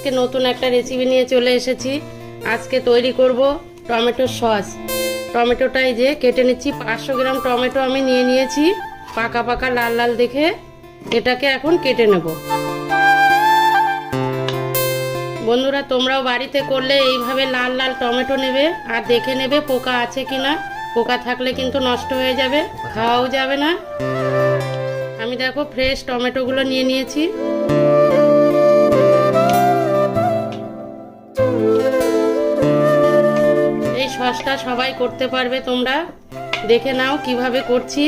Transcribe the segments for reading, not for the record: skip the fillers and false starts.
আজকে নতুন একটা রেসিপি নিয়ে চলে এসেছি। আজকে তৈরি করব টমেটো সস। টমেটোটাই যে কেটে নিচ্ছি, 500 গ্রাম টমেটো আমি নিয়ে নিয়েছি, পাকা পাকা লাল লাল দেখে। এটাকে এখন কেটে নেব। বন্ধুরা, তোমরাও বাড়িতে করলে এইভাবে লাল লাল টমেটো নেবে আর দেখে নেবে পোকা আছে কিনা। পোকা থাকলে কিন্তু নষ্ট হয়ে যাবে, খাওয়াও যাবে না। আমি দেখো ফ্রেশ টমেটোগুলো নিয়ে নিয়েছি। এই সসটা সবাই করতে পারবে, তোমরা দেখে নাও কিভাবে করছি।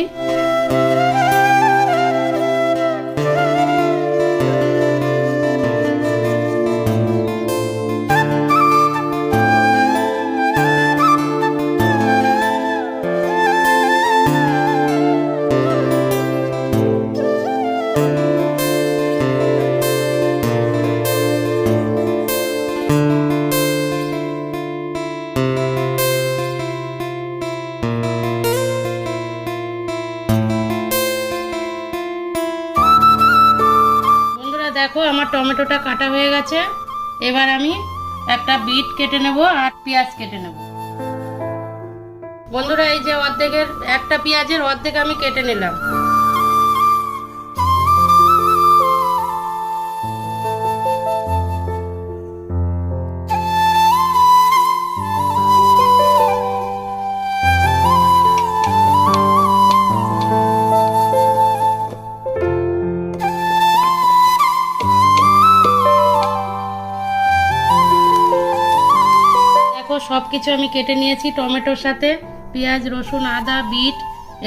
দেখো আমার টমেটোটা কাটা হয়ে গেছে। এবার আমি একটা বিট কেটে নেব আর পেঁয়াজ কেটে নেব। বন্ধুরা, এই যে অর্ধেকের একটা পেঁয়াজের অর্ধেক আমি কেটে নিলাম। সবকিছু আমি কেটে নিয়েছি টমেটোর সাথে, পেঁয়াজ রসুন আদা বিট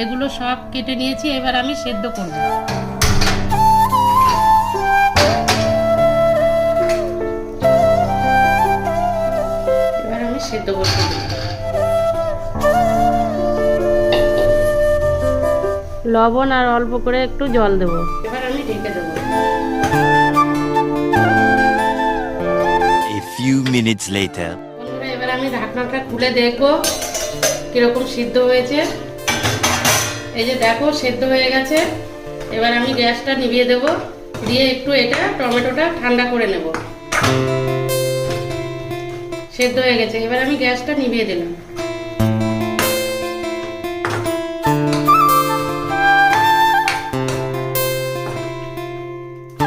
এগুলো সব কেটে নিয়েছি। এবার আমি সেদ্ধ করব। এবার আমি সেদ্ধ করব। লবণ আর অল্প করে একটু জল দেব। এবার আমি ঢেকে দেব। A few minutes later. এবার আমি ঢাকনাটা খুলে দেখো কিরকম সিদ্ধ হয়েছে। এই যে দেখো সেদ্ধ হয়ে গেছে। এবার আমি গ্যাসটা নিভিয়ে দেব, দিয়ে একটু এটা টমেটোটা ঠান্ডা করে নেব। সেদ্ধ হয়ে গেছে, এবার আমি গ্যাসটা নিভিয়ে দিলাম।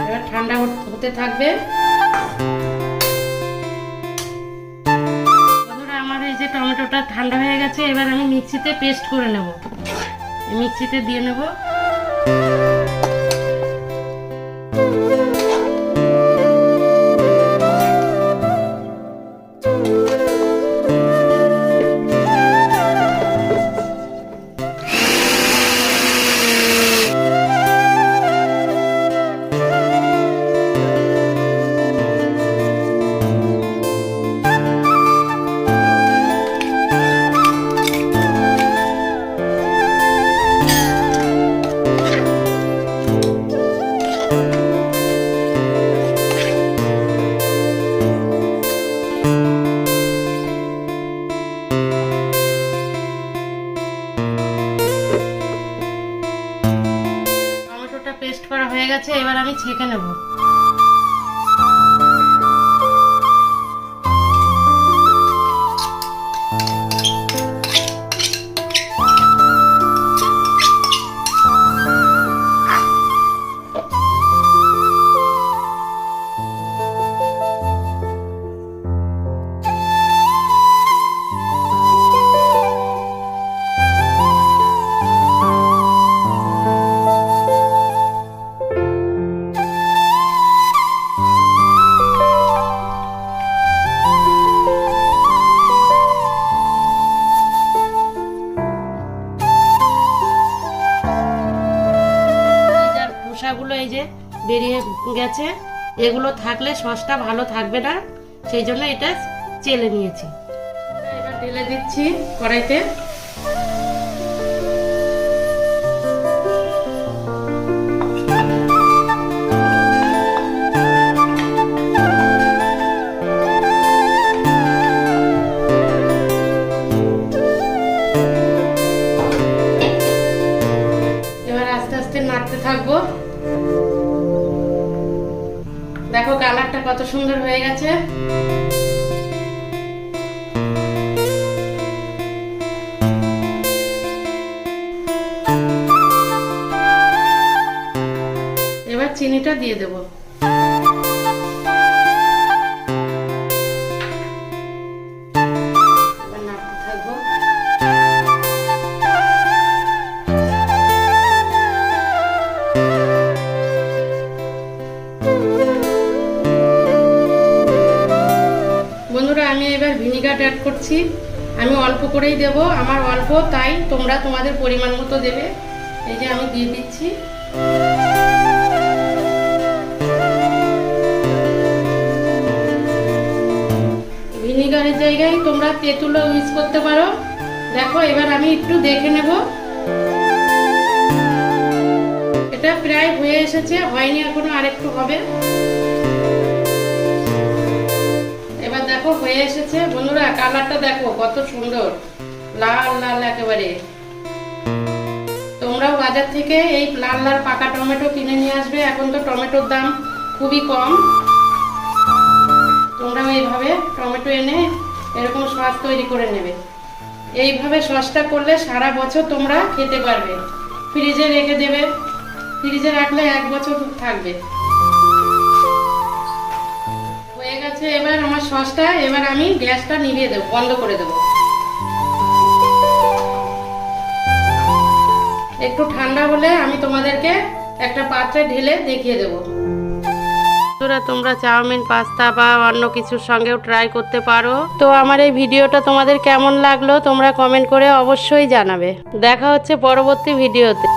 এবার ঠান্ডা হতে থাকবে। টমেটোটা ঠান্ডা হয়ে গেছে, এবার আমি মিক্সিতে পেস্ট করে নেব। মিক্সিতে দিয়ে নেব। পেস্ট করা হয়ে গেছে, এবার আমি ছেঁকে নেব। খোসাগুলো এই যে বেরিয়ে গেছে, এগুলো থাকলে সসটা ভালো থাকবে না, সেই জন্য এটা চেলে নিয়েছি। এবার ঢেলে দিচ্ছি কড়াইতে। এবার আস্তে আস্তে নাড়তে থাকবো। দেখো কালারটা কত সুন্দর হয়ে গেছে। এবার চিনিটা দিয়ে দেবো। এবার নাড়তে থাকবো। বন্ধুরা আমি এবার ভিনিগার অ্যাড করছি। আমি অল্প করেই দেব, আমার অল্প, তাই তোমরা তোমাদের পরিমাণ মতো দেবে। এই যে আমি দিয়ে দিচ্ছি। ভিনিগারের জায়গায় তোমরা তেঁতুলও ইউজ করতে পারো। দেখো এবার আমি একটু দেখে নেব। এটা প্রায় হয়ে এসেছে, হয়নি এখনো, আরেকটু হবে। এবার দেখো হয়ে এসেছে। বন্ধুরা কালারটা দেখো কত সুন্দর, লাল লাল একেবারে। তোমরাও বাজার থেকে এই লাল লাল পাকা টমেটো কিনে নিয়ে আসবে। এখন তো টমেটোর দাম খুবই কম। তোমরাও এইভাবে টমেটো এনে এরকম সস তৈরি করে নেবে। এইভাবে সসটা করলে সারা বছর তোমরা খেতে পারবে। ফ্রিজে রেখে দেবে, ফ্রিজে রাখলে 1 বছর থাকবে। হয়ে গেছে এবার আমার সসটা। এবার আমি গ্যাসটা নিভিয়ে দেবো, বন্ধ করে দেবো। একটু ঠান্ডা হলে আমি তোমাদেরকে একটা পাত্রে ঢেলে দেখিয়ে দেবো। তোমরা চাউমিন, পাস্তা বা অন্য কিছুর সঙ্গেও ট্রাই করতে পারো। তো আমার এই ভিডিওটা তোমাদের কেমন লাগলো তোমরা কমেন্ট করে অবশ্যই জানাবে। দেখা হচ্ছে পরবর্তী ভিডিওতে।